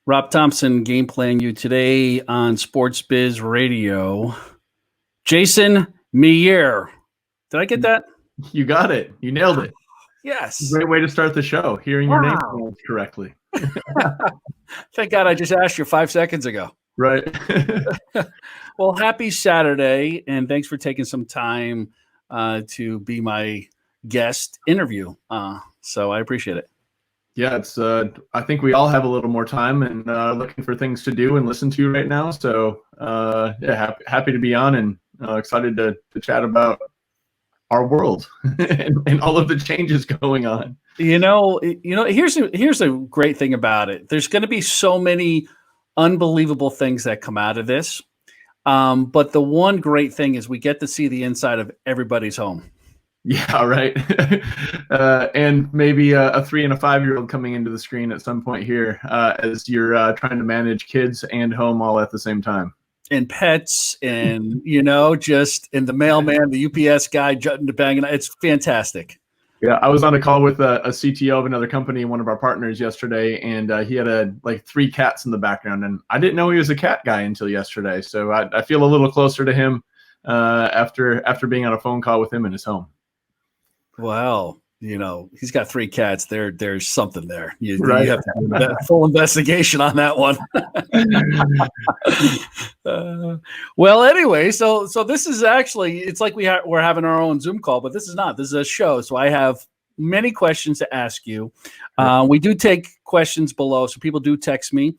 Rob Thompson game playing you today on Sports Biz Radio. Jason Mejeur. Did I get that? You got it. You nailed it. Yes. Great way to start the show, hearing your name pronounced correctly. Thank God I just asked you 5 seconds ago. Right. Well, happy Saturday, and thanks for taking some time to be my guest interview. So I appreciate it. Yeah, it's. I think we all have a little more time and looking for things to do and listen to right now. So yeah, happy to be on and excited to chat about our world and all of the changes going on. Here's a great thing about it. There's going to be so many unbelievable things that come out of this. But the one great thing is we get to see the inside of everybody's home. Yeah, right. And maybe a 3 and a 5-year-old coming into the screen at some point here as you're trying to manage kids and home all at the same time. And pets and, just in the mailman, the UPS guy jutting to banging. It's fantastic. Yeah, I was on a call with a CTO of another company, one of our partners yesterday, and he had 3 cats in the background. And I didn't know he was a cat guy until yesterday. So I feel a little closer to him after being on a phone call with him in his home. Well, he's got 3 cats. There's something there. You Right. have to do that full investigation on that one. Well, anyway, so this is actually, it's like we're having our own Zoom call, but this is not. This is a show. So I have many questions to ask you. We do take questions below, so people do text me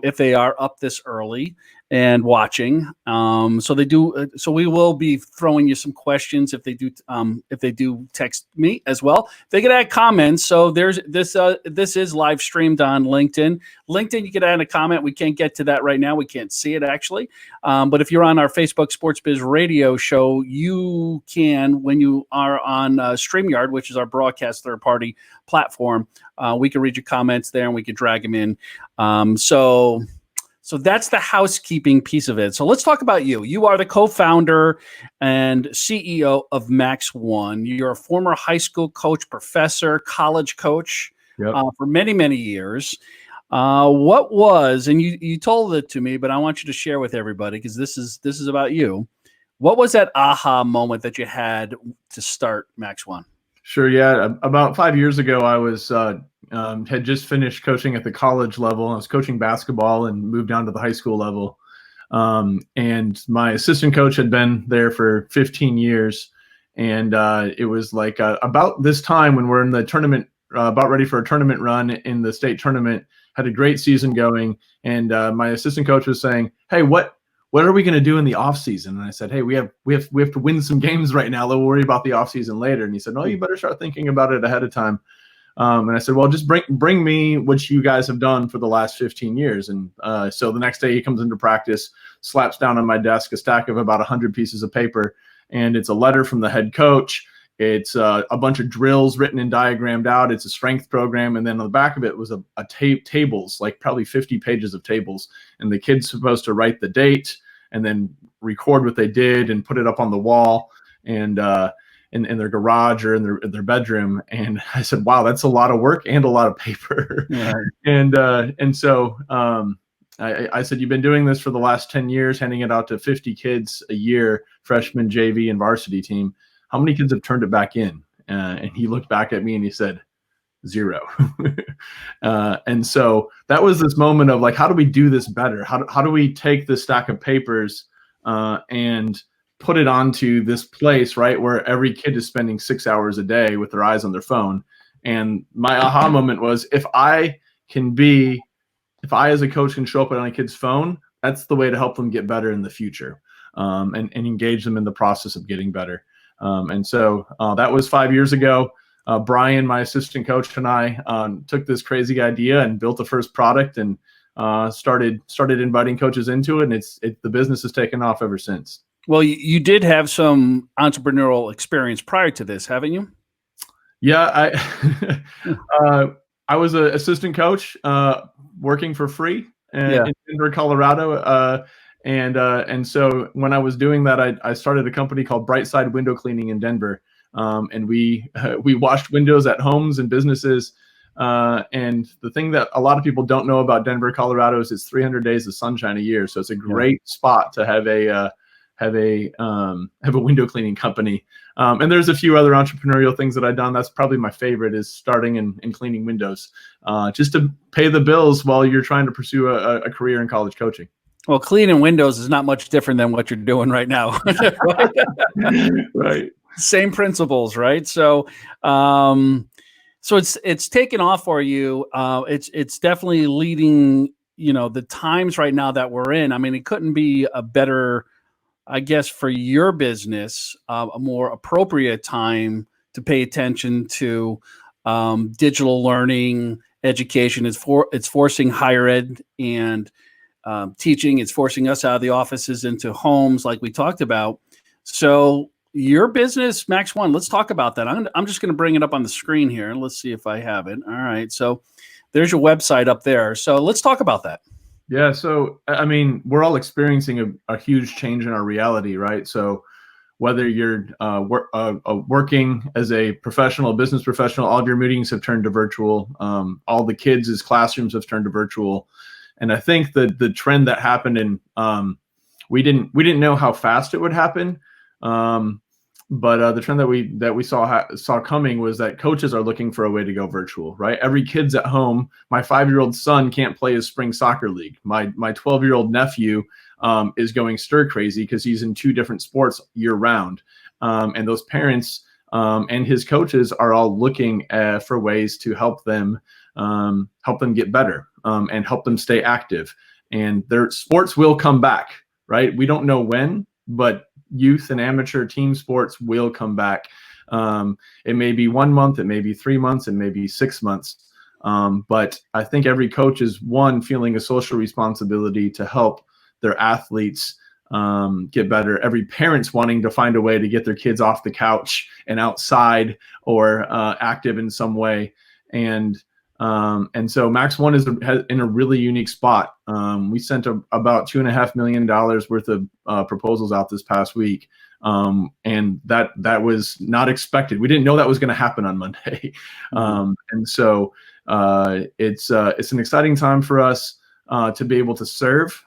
if they are up this early and watching. So they do. So we will be throwing you some questions if they do text me as well. They can add comments. So there's this. This is live streamed on LinkedIn. LinkedIn, you can add a comment. We can't get to that right now. We can't see it actually. But if you're on our Facebook Sports Biz Radio show, you can, when you are on StreamYard, which is our broadcast third-party platform, we can read your comments there and we can drag them in. So that's the housekeeping piece of it. So let's talk about you. You are the co-founder and CEO of MaxOne. You're a former high school coach, professor, college coach for many, many years. What was, and you told it to me, but I want you to share with everybody because this is about you. What was that aha moment that you had to start MaxOne? Sure. Yeah. About 5 years ago, I was had just finished coaching at the college level. I was coaching basketball and moved down to the high school level. And my assistant coach had been there for 15 years. And it was like about this time when we're in the tournament, about ready for a tournament run in the state tournament, had a great season going. And my assistant coach was saying, "Hey, what are we going to do in the off season?" And I said, "Hey, we have to win some games right now. We'll worry about the off season later." And he said, "No, you better start thinking about it ahead of time." And I said, "Well, just bring me what you guys have done for the last 15 years." And so the next day he comes into practice, slaps down on my desk a stack of about 100 pieces of paper, and it's a letter from the head coach. It's a bunch of drills written and diagrammed out. It's a strength program. And then on the back of it was a tables, like probably 50 pages of tables. And the kid's supposed to write the date and then record what they did and put it up on the wall and in their garage or in their bedroom. And I said, "Wow, that's a lot of work and a lot of paper." Yeah. And so I said, "You've been doing this for the last 10 years, handing it out to 50 kids a year, freshman, JV, and varsity team. How many kids have turned it back in?" And he looked back at me and he said, "0." And so that was this moment of like, how do we do this better? How do we take this stack of papers and put it onto this place, right, where every kid is spending 6 hours a day with their eyes on their phone? And my aha moment was, if I as a coach can show up on a kid's phone, that's the way to help them get better in the future, and engage them in the process of getting better. And so that was 5 years ago. Brian, my assistant coach, and I took this crazy idea and built the first product and started inviting coaches into it. And the business has taken off ever since. Well, you did have some entrepreneurial experience prior to this, haven't you? Yeah, I was an assistant coach working for free in Denver, Colorado. And so when I was doing that, I started a company called Brightside Window Cleaning in Denver. And we washed windows at homes and businesses And the thing that a lot of people don't know about Denver, Colorado is it's 300 days of sunshine a year. So it's a great spot to have a window cleaning company. And there's a few other entrepreneurial things that I've done. That's probably my favorite, is starting and cleaning windows, just to pay the bills while you're trying to pursue a career in college coaching. Well, cleaning windows is not much different than what you're doing right now. Right. Same principles, right? So, so it's taken off for you. It's definitely leading, the times right now that we're in. I mean, it couldn't be a better, I guess, for your business, a more appropriate time to pay attention to digital learning, education. It's forcing higher ed and teaching. It's forcing us out of the offices into homes, like we talked about. So your business, MaxOne, let's talk about that. I'm just going to bring it up on the screen here, and let's see if I have it. All right. So there's your website up there. So let's talk about that. Yeah. So, I mean, we're all experiencing a huge change in our reality, right? So whether you're working as a professional, business professional, all of your meetings have turned to virtual. All the kids' classrooms have turned to virtual. And I think that the trend that happened we didn't know how fast it would happen. But the trend that we saw coming was that coaches are looking for a way to go virtual, right? Every kid's at home. My 5-year-old son can't play his spring soccer league. My 12-year-old nephew is going stir crazy because he's in 2 different sports year round. And those parents and his coaches are all looking for ways to help them get better and help them stay active. And their sports will come back, right? We don't know when, but youth and amateur team sports will come back. It may be 1 month, it may be 3 months, it may be 6 months. But I think every coach is feeling a social responsibility to help their athletes get better. Every parent's wanting to find a way to get their kids off the couch and outside or active in some way. And so MaxOne is in a really unique spot. We sent about $2.5 million worth of proposals out this past week. And that was not expected. We didn't know that was going to happen on Monday. And so it's an exciting time for us to be able to serve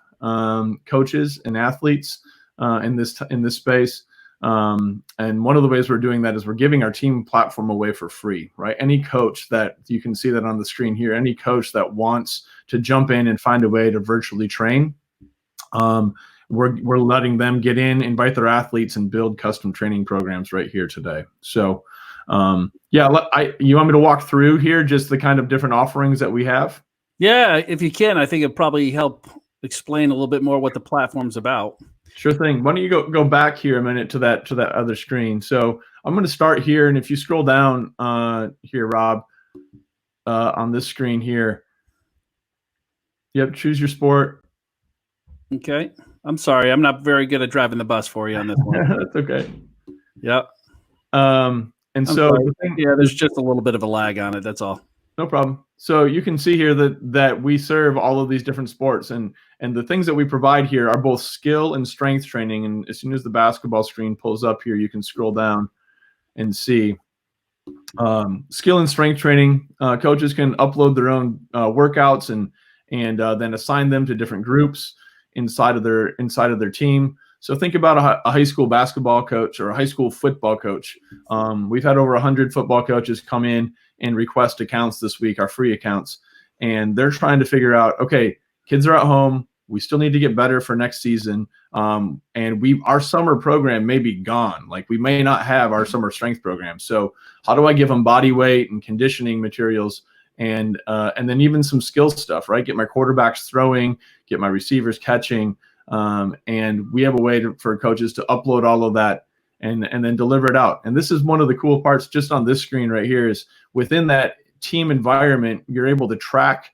coaches and athletes in this space. And one of the ways we're doing that is we're giving our team platform away for free, right? Any coach that, you can see that on the screen here, any coach that wants to jump in and find a way to virtually train, we're letting them get in, invite their athletes, and build custom training programs right here today. So you want me to walk through here just the kind of different offerings that we have? Yeah, if you can. I think it'd probably help explain a little bit more what the platform's about. Sure thing. Why don't you go back here a minute to that other screen? So I'm going to start here, and if you scroll down here, Rob, on this screen here, yep, choose your sport. Okay. I'm sorry, I'm not very good at driving the bus for you on this one. That's okay. Yep. And so there's just a little bit of a lag on it. That's all. No problem. So you can see here that we serve all of these different sports, and the things that we provide here are both skill and strength training. And as soon as the basketball screen pulls up here, you can scroll down and see skill and strength training. Coaches can upload their own workouts and then assign them to different groups inside of their team. So think about a high school basketball coach or a high school football coach. We've had over 100 football coaches come in and request accounts this week, our free accounts. And they're trying to figure out, okay, kids are at home. We still need to get better for next season. And our summer program may be gone. Like, we may not have our summer strength program. So how do I give them body weight and conditioning materials and then even some skill stuff, right? Get my quarterbacks throwing, get my receivers catching. And we have a way for coaches to upload all of that and then deliver it out. And this is one of the cool parts just on this screen right here is within that team environment, you're able to track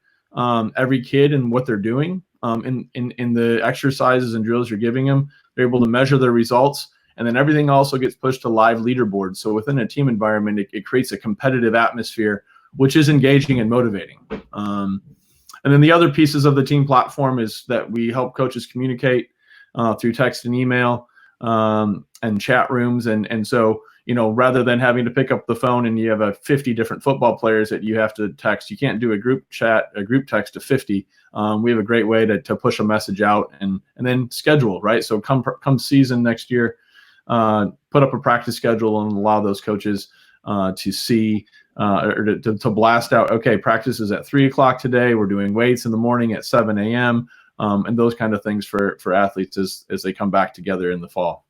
every kid and what they're doing in the exercises and drills you're giving them. They're able to measure their results. And then everything also gets pushed to live leaderboards. So within a team environment, it creates a competitive atmosphere, which is engaging and motivating. And then the other pieces of the team platform is that we help coaches communicate through text and email and chat rooms. And so rather than having to pick up the phone and you have 50 different football players that you have to text, you can't do a group text to 50. We have a great way to push a message out and then schedule, right? So come season next year, put up a practice schedule and allow those coaches to see or to blast out, okay, practice is at 3 o'clock today. We're doing weights in the morning at 7 a.m. And those kind of things for athletes as they come back together in the fall.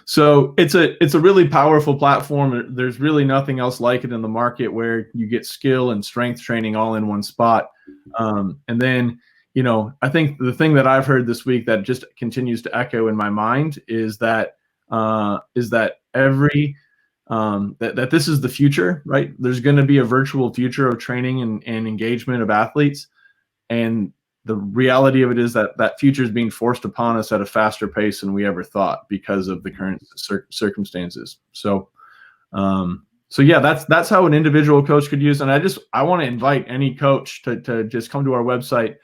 So it's a really powerful platform. There's really nothing else like it in the market where you get skill and strength training all in one spot. And then, I think the thing that I've heard this week that just continues to echo in my mind is that that this is the future, right? There's going to be a virtual future of training and engagement of athletes. And the reality of it is that future is being forced upon us at a faster pace than we ever thought because of the current circumstances. So yeah, that's how an individual coach could use. And I want to invite any coach to just come to our website.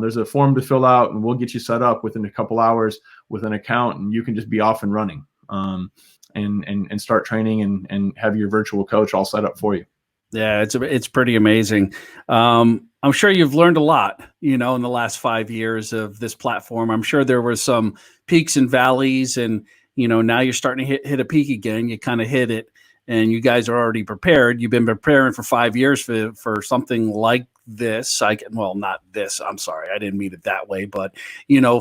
There's a form to fill out, and we'll get you set up within a couple hours with an account, and you can just be off and running and start training and have your virtual coach all set up for you. Yeah, it's pretty amazing. I'm sure you've learned a lot, in the last 5 years of this platform. I'm sure there were some peaks and valleys, and now you're starting to hit a peak again. You kind of hit it, and you guys are already prepared. You've been preparing for 5 years for something like this. Not this. I'm sorry, I didn't mean it that way, but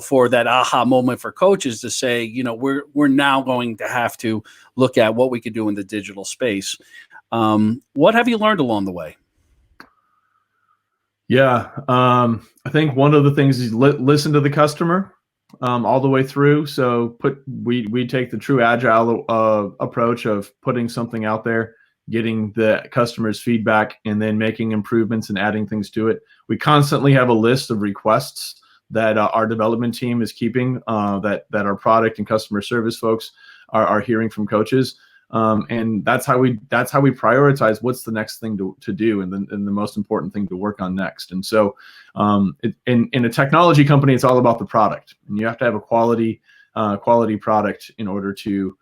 for that aha moment for coaches to say, we're now going to have to look at what we could do in the digital space. What have you learned along the way? Yeah, I think one of the things is listen to the customer all the way through. So we take the true agile approach of putting something out there, getting the customer's feedback, and then making improvements and adding things to it. We constantly have a list of requests that our development team is keeping, that our product and customer service folks are hearing from coaches. And that's how we prioritize what's the next thing to do and the most important thing to work on next. And so in a technology company, it's all about the product, and you have to have a quality product in order to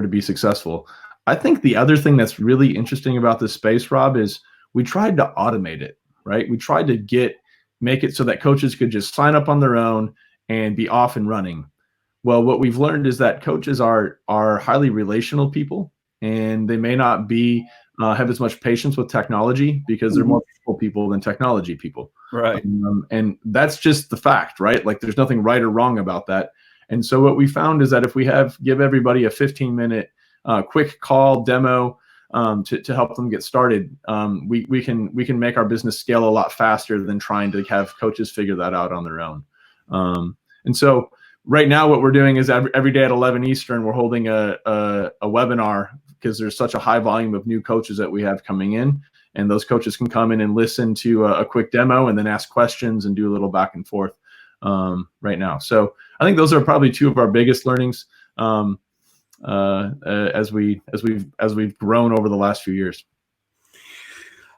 be successful. I think the other thing that's really interesting about this space, Rob, is we tried to automate it, right? We tried to make it so that coaches could just sign up on their own and be off and running. Well, what we've learned is that coaches are highly relational people, and they may not have as much patience with technology because they're more people than technology people. Right. And that's just the fact, right? Like there's nothing right or wrong about that. And so what we found is that if we give everybody a 15-minute quick call demo to help them get started, we can make our business scale a lot faster than trying to have coaches figure that out on their own. And so right now, what we're doing is every day at 11 Eastern, we're holding a webinar because there's such a high volume of new coaches that we have coming in, and those coaches can come in and listen to a quick demo and then ask questions and do a little back and forth right now. So I think those are probably two of our biggest learnings as we've grown over the last few years.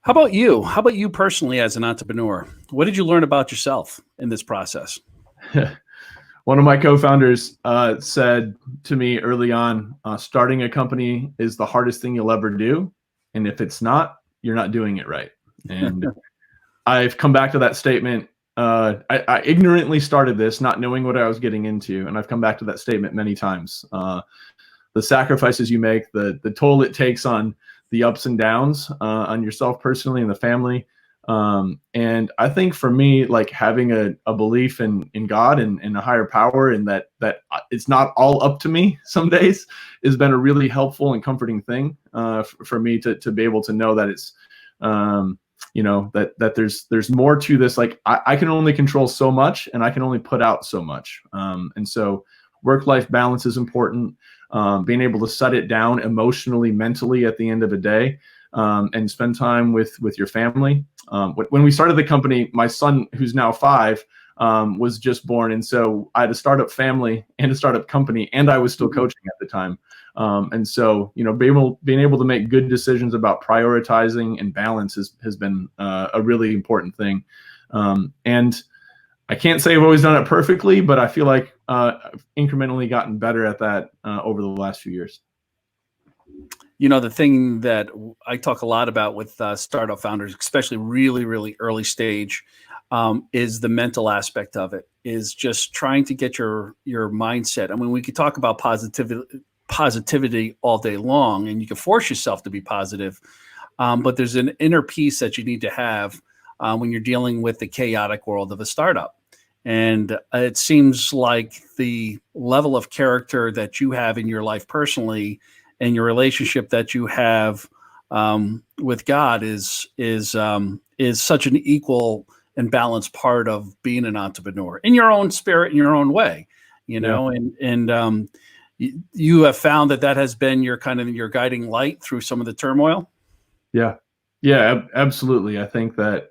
How about you? How about you personally as an entrepreneur? What did you learn about yourself in this process? One of my co-founders said to me early on, starting a company is the hardest thing you'll ever do. And if it's not, you're not doing it right. And I've come back to that statement. I ignorantly started this, not knowing what I was getting into. And I've come back to that statement many times. The sacrifices you make, the toll it takes on the ups and downs on yourself personally and the family. And I think for me, like having a belief in God and a higher power, and that it's not all up to me some days, has been a really helpful and comforting thing for me to be able to know that it's that there's more to this. Like I can only control so much, and I can only put out so much. And so work-life balance is important. Being able to set it down emotionally, mentally at the end of a day. And spend time with your family. When we started the company, my son, who's now 5, was just born. And so I had a startup family and a startup company, and I was still coaching at the time. And so, being able to make good decisions about prioritizing and balance has been a really important thing. And I can't say I've always done it perfectly, but I feel like I've incrementally gotten better at that over the last few years. You know, the thing that I talk a lot about with startup founders, especially really, really early stage, is the mental aspect of it, is just trying to get your mindset. I mean, we could talk about positivity all day long, and you can force yourself to be positive. But there's an inner peace that you need to have when you're dealing with the chaotic world of a startup. And it seems like the level of character that you have in your life personally and your relationship that you have with God is such an equal and balanced part of being an entrepreneur in your own spirit, in your own way, you know, and you have found that has been your kind of your guiding light through some of the turmoil. Yeah, absolutely. I think that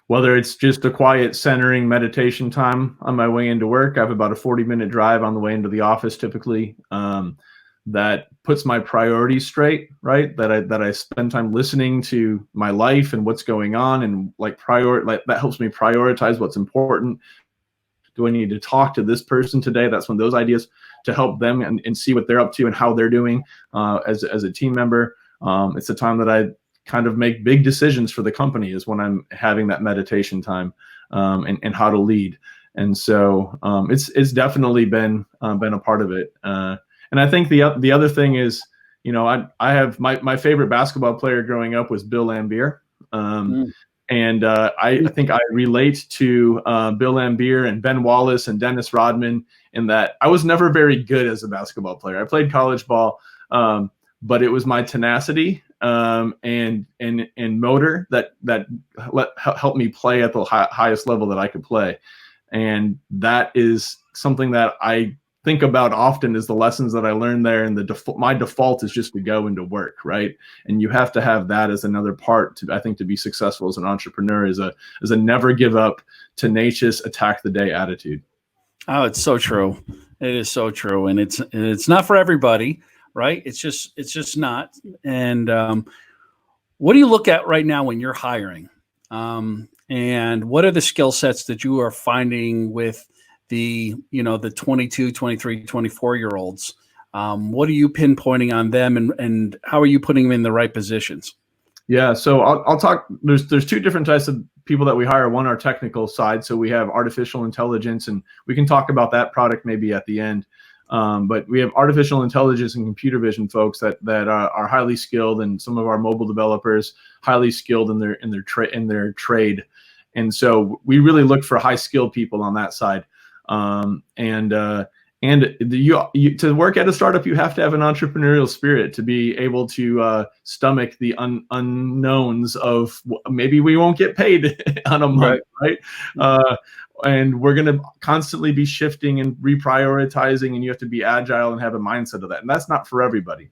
whether it's just a quiet centering meditation time on my way into work, I have about a 40-minute drive on the way into the office typically. That puts my priorities straight, right? That I spend time listening to my life and what's going on, and that helps me prioritize what's important. Do I need to talk to this person today? That's when those ideas to help them and see what they're up to and how they're doing as a team member. It's the time that I kind of make big decisions for the company, is when I'm having that meditation time and how to lead. And so it's definitely been a part of it. And I think the other thing is, you know, I have my favorite basketball player growing up was Bill Laimbeer. And I think I relate to Bill Laimbeer and Ben Wallace and Dennis Rodman in that I was never very good as a basketball player. I played college ball, but it was my tenacity and motor that helped me play at the highest level that I could play. And that is something that I think about often, is the lessons that I learned there. And my default is just to go into work, right? And you have to have that as another part I think to be successful as an entrepreneur, is a never give up, tenacious, attack the day attitude. Oh, it's so true. It is so true. And it's not for everybody, right? It's just not. And what do you look at right now when you're hiring? And what are the skill sets that you are finding with the 22, 23, 24-year-olds? What are you pinpointing on them, and how are you putting them in the right positions? Yeah, so I'll talk. There's two different types of people that we hire. One, our technical side. So we have artificial intelligence, and we can talk about that product maybe at the end. But we have artificial intelligence and computer vision folks that are highly skilled, and some of our mobile developers highly skilled in their trade. And so we really look for high skilled people on that side. To work at a startup, you have to have an entrepreneurial spirit to be able to stomach the unknowns of maybe we won't get paid on a month, right? And we're going to constantly be shifting and reprioritizing, and you have to be agile and have a mindset of that. And that's not for everybody.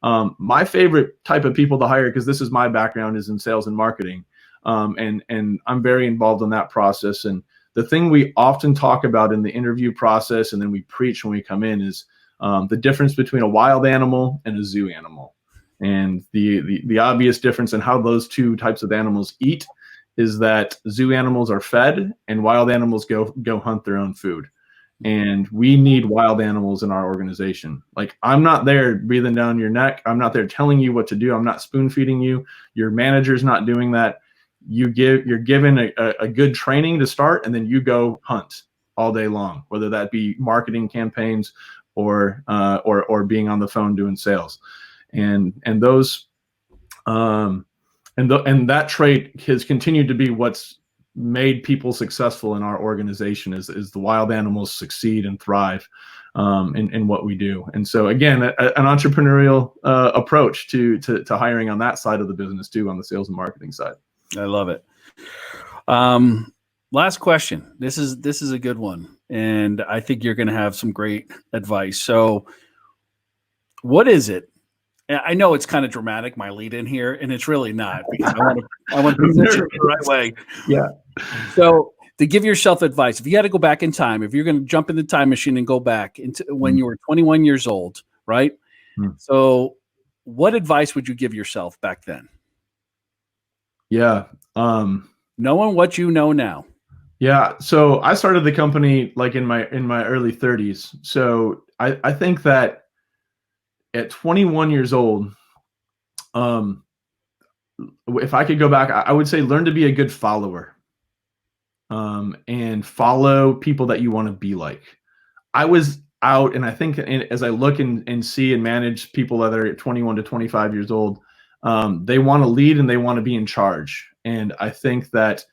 My favorite type of people to hire, because this is my background, is in sales and marketing. And I'm very involved in that process. And the thing we often talk about in the interview process, and then we preach when we come in, is the difference between a wild animal and a zoo animal. And the obvious difference in how those two types of animals eat is that zoo animals are fed and wild animals go hunt their own food. And we need wild animals in our organization. Like, I'm not there breathing down your neck. I'm not there telling you what to do. I'm not spoon feeding you. Your manager's not doing that. You're given a good training to start, and then you go hunt all day long, whether that be marketing campaigns or being on the phone doing sales, and that trait has continued to be what's made people successful in our organization, is the wild animals succeed and thrive in what we do. And so again, an entrepreneurial approach to hiring on that side of the business too, on the sales and marketing side. I love it. Last question. This is a good one, and I think you're going to have some great advice. So, what is it? I know it's kind of dramatic, my lead in here, and it's really not, because I want to position it the right way. Yeah. So, to give yourself advice, if you had to go back in time, if you're going to jump in the time machine and go back into when you were 21 years old, right? So, what advice would you give yourself back then? Yeah. Knowing what you know now. Yeah. So I started the company like in my early 30s. So I think that at 21 years old, um, if I could go back, I would say learn to be a good follower, and follow people that you want to be like. I was out, and I think as I look and see and manage people that are 21 to 25 years old, they want to lead and they want to be in charge. And I think that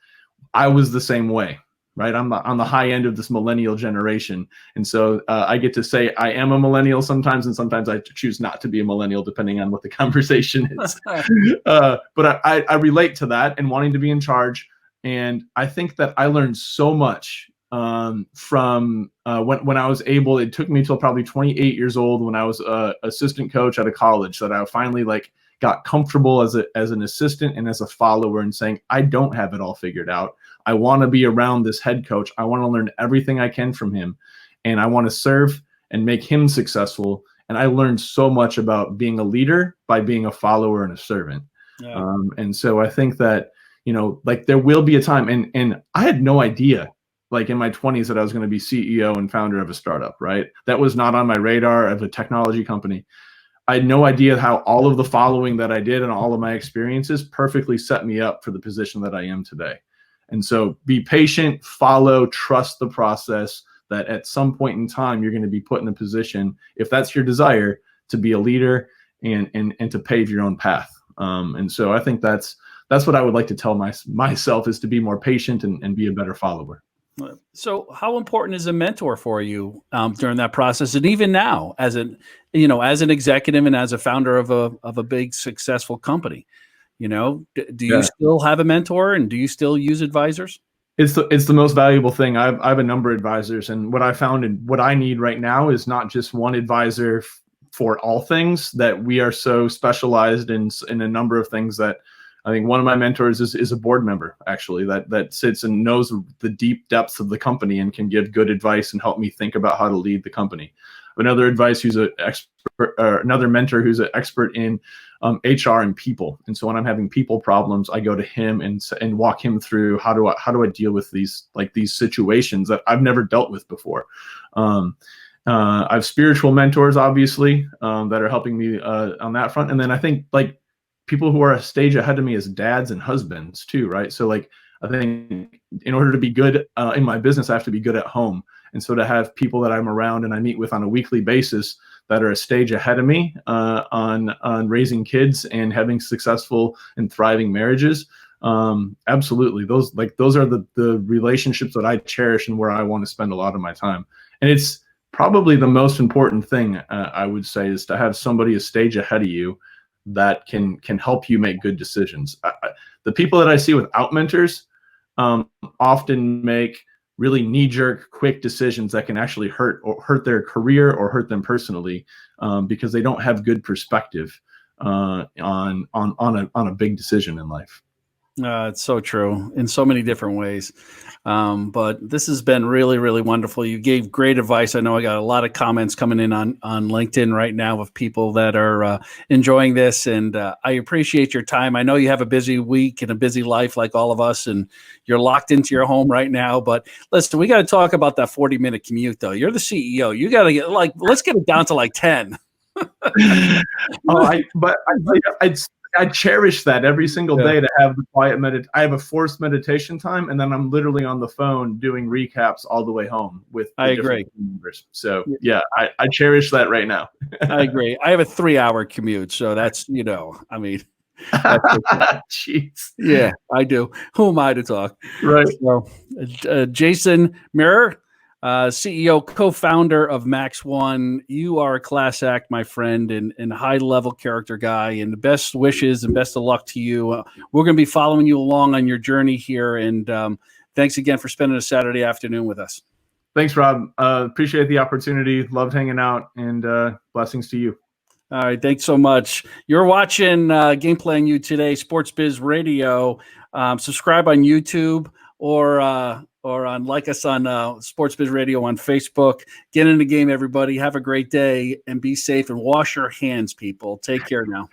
I was the same way, right? I'm on the high end of this millennial generation. And so I get to say I am a millennial sometimes, and sometimes I choose not to be a millennial depending on what the conversation is. But I relate to that and wanting to be in charge. And I think that I learned so much from when I was able. It took me till probably 28 years old when I was assistant coach at a college that I finally got comfortable as an assistant and as a follower, and saying, I don't have it all figured out. I want to be around this head coach. I want to learn everything I can from him, and I want to serve and make him successful. And I learned so much about being a leader by being a follower and a servant. Yeah. And so I think that, there will be a time, and I had no idea, like in my 20s, that I was going to be CEO and founder of a startup, right? That was not on my radar of a technology company. I had no idea how all of the following that I did and all of my experiences perfectly set me up for the position that I am today. And so be patient, follow, trust the process, that at some point in time, you're going to be put in a position, if that's your desire, to be a leader and to pave your own path. And so I think that's what I would like to tell myself, is to be more patient and be a better follower. So how important is a mentor for you during that process? And even now, as an executive and as a founder of a big successful company, do you still have a mentor, and do you still use advisors? It's the most valuable thing. I have a number of advisors, and what I found and what I need right now is not just one advisor for all things. That we are so specialized in a number of things that I think one of my mentors is a board member, actually, that sits and knows the deep depths of the company and can give good advice and help me think about how to lead the company. Another mentor who's an expert in HR and people. And so when I'm having people problems, I go to him and walk him through how do I deal with these situations that I've never dealt with before. I have spiritual mentors, obviously, that are helping me on that front. And then I think people who are a stage ahead of me as dads and husbands too, right? So I think in order to be good in my business, I have to be good at home. And so to have people that I'm around and I meet with on a weekly basis that are a stage ahead of me on raising kids and having successful and thriving marriages, absolutely. Those are the relationships that I cherish and where I want to spend a lot of my time. And it's probably the most important thing, I would say, is to have somebody a stage ahead of you that can help you make good decisions. The people that I see without mentors often make really knee-jerk, quick decisions that can actually hurt their career or hurt them personally, because they don't have good perspective on a big decision in life. It's so true in so many different ways. But this has been really, really wonderful. You gave great advice. I know I got a lot of comments coming in on LinkedIn right now of people that are enjoying this. And I appreciate your time. I know you have a busy week and a busy life like all of us, and you're locked into your home right now. But listen, we got to talk about that 40-minute commute, though. You're the CEO. You got to get let's get it down to 10. I cherish that every single day, to have the quiet I have a forced meditation time, and then I'm literally on the phone doing recaps all the way home with different members. So yeah, I cherish that right now. I agree. I have a 3-hour commute, so that's Jeez. Yeah, I do. Who am I to talk? Right. So, Jason Mejeur, CEO, co-founder of MaxOne. You are a class act, my friend, and a high-level character guy, and the best wishes and best of luck to you. We're going to be following you along on your journey here, and thanks again for spending a Saturday afternoon with us. Thanks, Rob. Appreciate the opportunity. Loved hanging out, and blessings to you. All right, thanks so much. You're watching Gameplay on You Today, Sports Biz Radio. Subscribe on YouTube or like us on Sports Biz Radio on Facebook. Get in the game, everybody. Have a great day and be safe and wash your hands, people. Take care now.